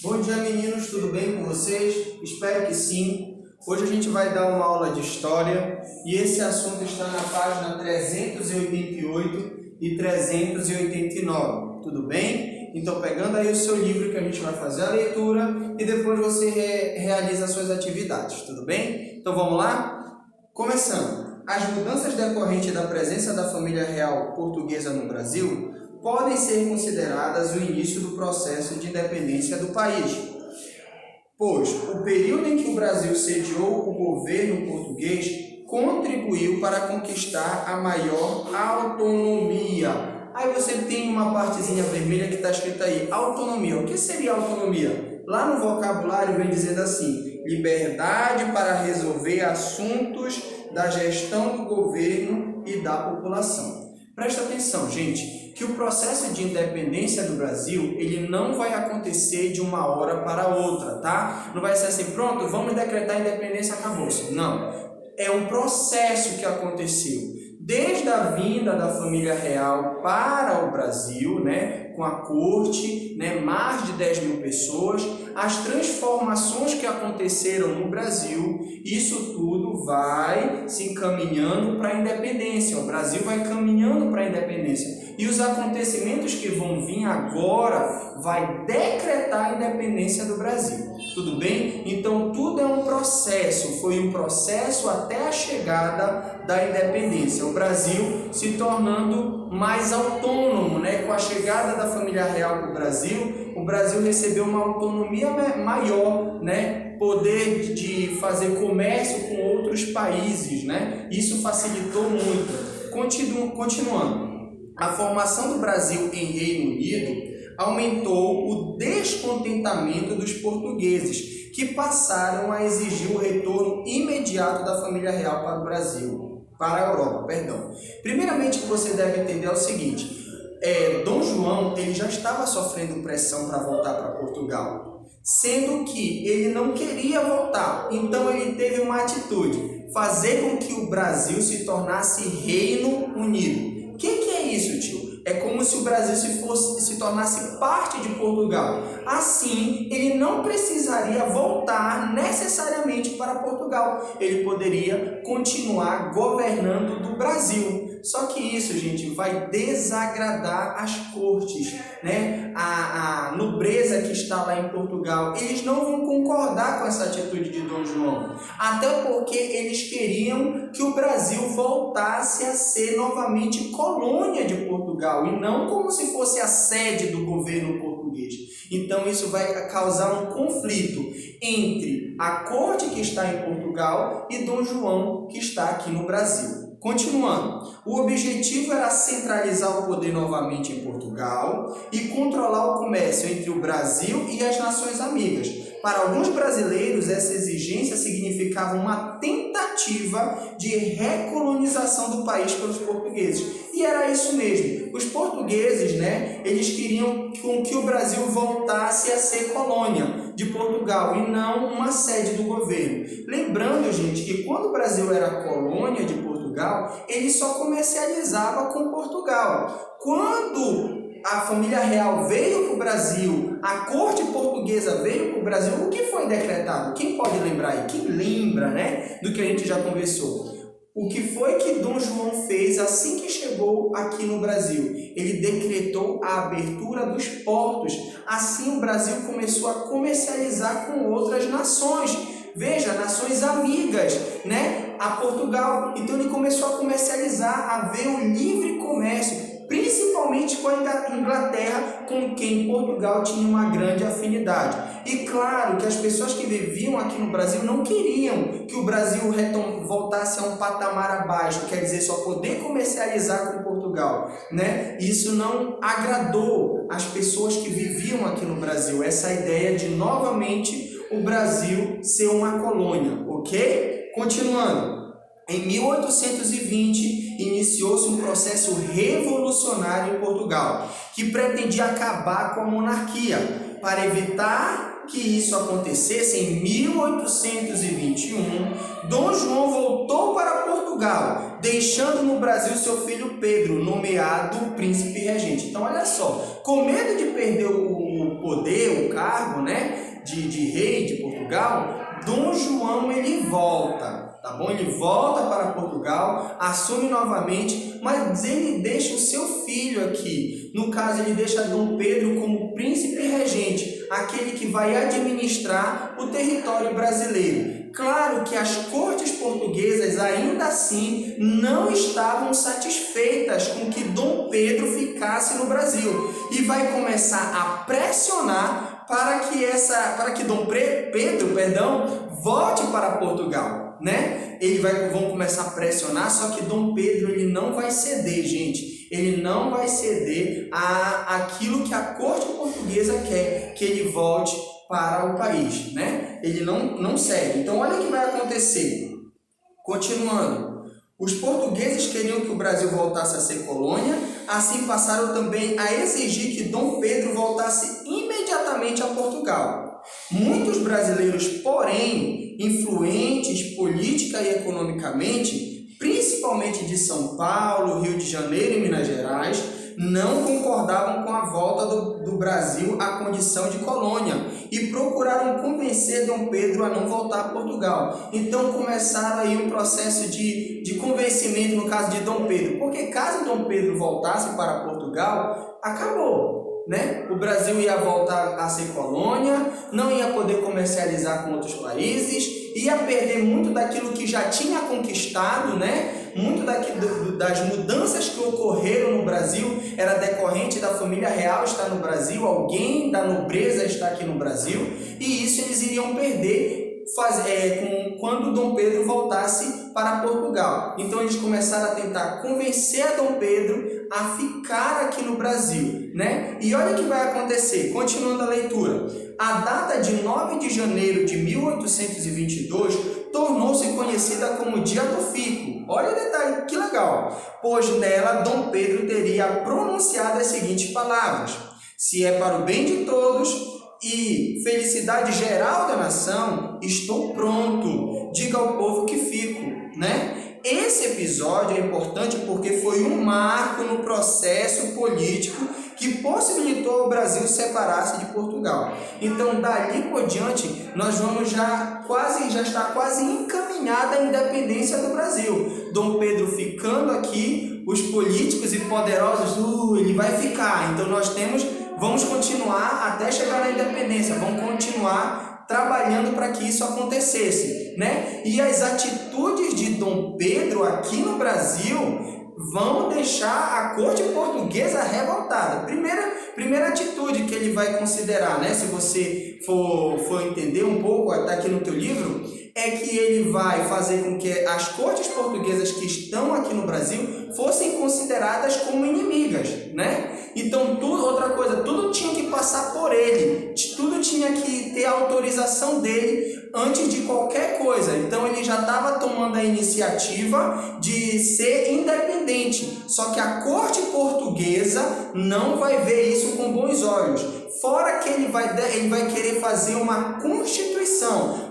Bom dia, meninos, tudo bem com vocês? Espero que sim. Hoje a gente vai dar uma aula de história e esse assunto está na página 388 e 389, tudo bem? Então, pegando aí o seu livro que a gente vai fazer a leitura e depois você realiza as suas atividades, tudo bem? Então, vamos lá? Começando. As mudanças decorrentes da presença da família real portuguesa no Brasil podem ser consideradas o início do processo de independência do país, pois o período em que o Brasil sediou o governo português contribuiu para conquistar a maior autonomia. Aí você tem uma partezinha vermelha que está escrita aí, autonomia. O que seria autonomia? Lá no vocabulário vem dizendo assim, liberdade para resolver assuntos da gestão do governo e da população. Presta atenção, gente, que o processo de independência do Brasil, ele não vai acontecer de uma hora para outra, tá? Não vai ser assim, pronto, vamos decretar a independência, acabou-se. Não, é um processo que aconteceu. Desde a vinda da família real para o Brasil, né, com a corte, né, mais de 10 mil pessoas, as transformações que aconteceram no Brasil, isso tudo vai se encaminhando para a independência. O Brasil vai caminhando para a independência. E os acontecimentos que vão vir agora vai decretar a independência do Brasil. Tudo bem? Então, tudo é um processo. Foi um processo até a chegada da independência. O Brasil se tornando mais autônomo, né? Com a chegada da família real para o Brasil recebeu uma autonomia maior, né? Poder de fazer comércio com outros países, né? Isso facilitou muito. Continuando. A formação do Brasil em Reino Unido aumentou o descontentamento dos portugueses, que passaram a exigir o retorno imediato da família real para o Brasil, para a Europa, perdão. Primeiramente, o que você deve entender é o seguinte, Dom João ele já estava sofrendo pressão para voltar para Portugal, sendo que ele não queria voltar, então ele teve uma atitude, fazer com que o Brasil se tornasse Reino Unido. O que é isso, tio? É como se o Brasil se tornasse parte de Portugal. Assim, ele não precisaria voltar necessariamente para Portugal. Ele poderia continuar governando do Brasil. Só que isso, gente, vai desagradar as cortes, né? A nobreza que está lá em Portugal. Eles não vão concordar com essa atitude de Dom João. Até porque eles queriam que o Brasil voltasse a ser novamente colônia de Portugal e não como se fosse a sede do governo português. Então isso vai causar um conflito entre a corte que está em Portugal e Dom João que está aqui no Brasil. Continuando, o objetivo era centralizar o poder novamente em Portugal e controlar o comércio entre o Brasil e as nações amigas. Para alguns brasileiros, essa exigência significava uma tentativa de recolonização do país pelos portugueses. E era isso mesmo. Os portugueses, né, eles queriam que o Brasil voltasse a ser colônia de Portugal e não uma sede do governo. Lembrando, gente, que quando o Brasil era colônia de Portugal, ele só comercializava com Portugal. Quando a família real veio para o Brasil, a corte portuguesa veio para o Brasil, o que foi decretado? Quem pode lembrar aí? Quem lembra, né, do que a gente já conversou? O que foi que Dom João fez assim que chegou aqui no Brasil? Ele decretou a abertura dos portos. Assim o Brasil começou a comercializar com outras nações. Veja, nações amigas, né, a Portugal. Então ele começou a comercializar, a ver o livre comércio, principalmente com a Inglaterra, com quem Portugal tinha uma grande afinidade. E claro que as pessoas que viviam aqui no Brasil não queriam que o Brasil voltasse a um patamar abaixo, quer dizer, só poder comercializar com Portugal, né? Isso não agradou as pessoas que viviam aqui no Brasil, essa ideia de novamente o Brasil ser uma colônia, ok? Continuando. Em 1820, iniciou-se um processo revolucionário em Portugal, que pretendia acabar com a monarquia. Para evitar que isso acontecesse, em 1821, Dom João voltou para Portugal, deixando no Brasil seu filho Pedro, nomeado príncipe regente. Então, olha só, com medo de perder o poder, o cargo, né, de rei de Portugal, Dom João ele volta, tá bom? Ele volta para Portugal, assume novamente, mas ele deixa o seu filho aqui. No caso, ele deixa Dom Pedro como príncipe regente, aquele que vai administrar o território brasileiro. Claro que as cortes portuguesas ainda assim não estavam satisfeitas com que Dom Pedro ficasse no Brasil e vai começar a pressionar para que Dom Pedro, volte para Portugal, né? Vão começar a pressionar, só que Dom Pedro ele não vai ceder, gente. Ele não vai ceder àquilo que a corte portuguesa quer, que ele volte para o país, né? Ele não cede. Então, olha o que vai acontecer. Continuando. Os portugueses queriam que o Brasil voltasse a ser colônia, assim passaram também a exigir que Dom Pedro voltasse imediatamente a Portugal. Muitos brasileiros, porém, influentes política e economicamente, principalmente de São Paulo, Rio de Janeiro e Minas Gerais, não concordavam com a volta do Brasil à condição de colônia e procuraram convencer Dom Pedro a não voltar a Portugal. Então começaram aí um processo de convencimento no caso de Dom Pedro, porque caso Dom Pedro voltasse para Portugal, acabou, né? O Brasil ia voltar a ser colônia, não ia poder comercializar com outros países, ia perder muito daquilo que já tinha conquistado, né? Muito das mudanças que ocorreram no Brasil era decorrente da família real estar no Brasil, alguém da nobreza está aqui no Brasil, e isso eles iriam perder quando Dom Pedro voltasse para Portugal. Então eles começaram a tentar convencer a Dom Pedro a ficar aqui no Brasil, né? E olha o que vai acontecer, continuando a leitura. A data de 9 de janeiro de 1822 tornou-se conhecida como Dia do Fico. Olha o detalhe, que legal! Pois nela Dom Pedro teria pronunciado as seguintes palavras: se é para o bem de todos e felicidade geral da nação, estou pronto, diga ao povo que fico, né? Esse episódio é importante porque foi um marco no processo político que possibilitou ao Brasil separar-se de Portugal. Então, dali por diante, nós vamos já está quase encaminhada a independência do Brasil. Dom Pedro ficando aqui, os políticos e poderosos, ele vai ficar. Então, vamos continuar até chegar na independência, vamos continuar trabalhando para que isso acontecesse, né? E as atitudes de Dom Pedro aqui no Brasil vão deixar a corte portuguesa revoltada. Primeira atitude que ele vai considerar, né? Se você for entender um pouco, está aqui no teu livro, é que ele vai fazer com que as cortes portuguesas que estão aqui no Brasil fossem consideradas como inimigas, né? Então, tudo tinha que passar por ele, tudo tinha que ter a autorização dele antes de qualquer coisa. Então, ele já estava tomando a iniciativa de ser independente, só que a corte portuguesa não vai ver isso com bons olhos. Fora que ele vai querer fazer uma constituição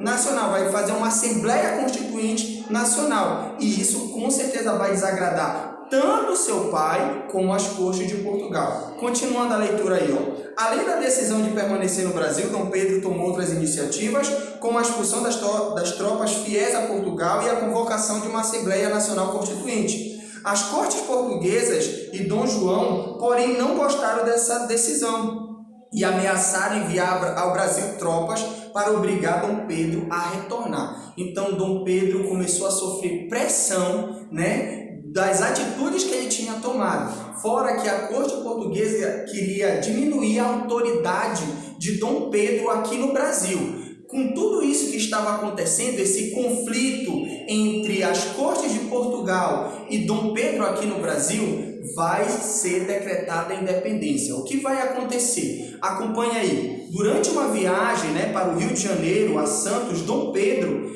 nacional, vai fazer uma Assembleia Constituinte Nacional, e isso com certeza vai desagradar tanto seu pai como as cortes de Portugal. Continuando a leitura aí, ó. Além da decisão de permanecer no Brasil, Dom Pedro tomou outras iniciativas, como a expulsão das tropas fiéis a Portugal e a convocação de uma Assembleia Nacional Constituinte. As cortes portuguesas e Dom João, porém, não gostaram dessa decisão e ameaçaram enviar ao Brasil tropas para obrigar Dom Pedro a retornar. Então, Dom Pedro começou a sofrer pressão, né, das atitudes que ele tinha tomado. Fora que a corte portuguesa queria diminuir a autoridade de Dom Pedro aqui no Brasil. Com tudo isso que estava acontecendo, esse conflito entre as cortes de Portugal e Dom Pedro aqui no Brasil, vai ser decretada a independência. O que vai acontecer? Acompanha aí. Durante uma viagem, né, para o Rio de Janeiro, a Santos, Dom Pedro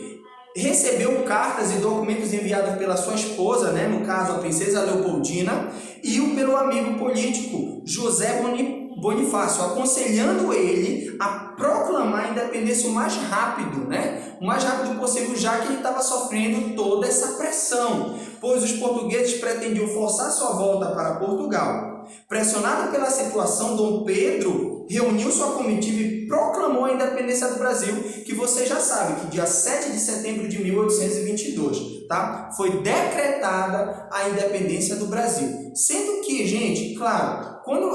recebeu cartas e documentos enviados pela sua esposa, né, no caso a princesa Leopoldina, e pelo amigo político José Bonifácio, aconselhando ele a proclamar a independência o mais rápido, né? O mais rápido possível, já que ele estava sofrendo toda essa pressão, pois os portugueses pretendiam forçar sua volta para Portugal. Pressionado pela situação, Dom Pedro reuniu sua comitiva e proclamou a independência do Brasil, que você já sabe, que dia 7 de setembro de 1822, tá? Foi decretada a independência do Brasil. Sendo que, gente, claro, quando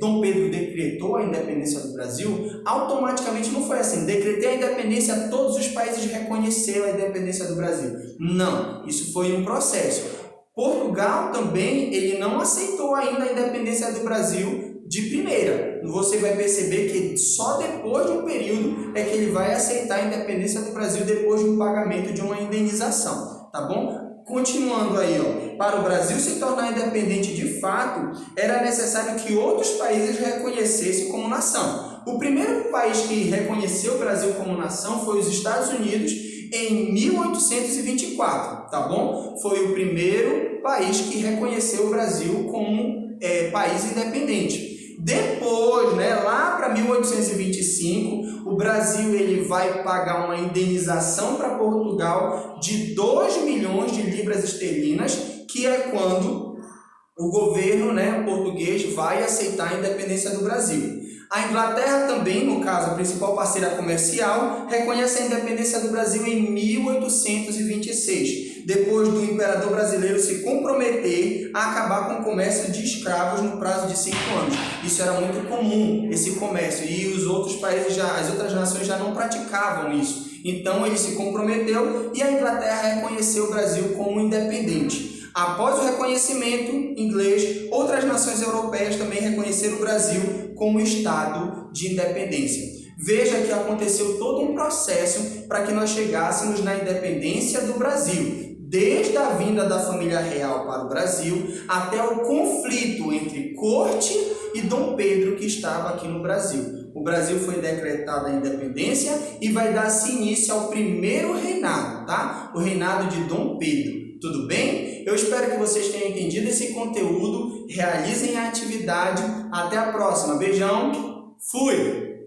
Dom Pedro decretou a independência do Brasil, automaticamente não foi assim, decretei a independência, todos os países reconheceram a independência do Brasil. Não, isso foi um processo. Portugal também, ele não aceitou ainda a independência do Brasil de primeira. Você vai perceber que só depois de um período é que ele vai aceitar a independência do Brasil, depois de um pagamento de uma indenização, tá bom? Continuando aí, ó, para o Brasil se tornar independente de fato, era necessário que outros países reconhecessem como nação. O primeiro país que reconheceu o Brasil como nação foi os Estados Unidos, em 1824, tá bom? Foi o primeiro país que reconheceu o Brasil como país independente. Depois, lá para 1825, o Brasil ele vai pagar uma indenização para Portugal de 2 milhões de libras esterlinas, que é quando o governo português vai aceitar a independência do Brasil. A Inglaterra também, no caso, a principal parceira comercial, reconhece a independência do Brasil em 1826, depois do imperador brasileiro se comprometer a acabar com o comércio de escravos no prazo de 5 anos. Isso era muito comum, esse comércio, e os outros países, as outras nações já não praticavam isso. Então ele se comprometeu e a Inglaterra reconheceu o Brasil como independente. Após o reconhecimento inglês, outras nações europeias também reconheceram o Brasil como Estado de independência. Veja que aconteceu todo um processo para que nós chegássemos na independência do Brasil, desde a vinda da família real para o Brasil até o conflito entre corte e Dom Pedro, que estava aqui no Brasil. O Brasil foi decretada a independência e vai dar-se início ao primeiro reinado, tá? O reinado de Dom Pedro. Tudo bem? Eu espero que vocês tenham entendido esse conteúdo, realizem a atividade. Até a próxima. Beijão, fui!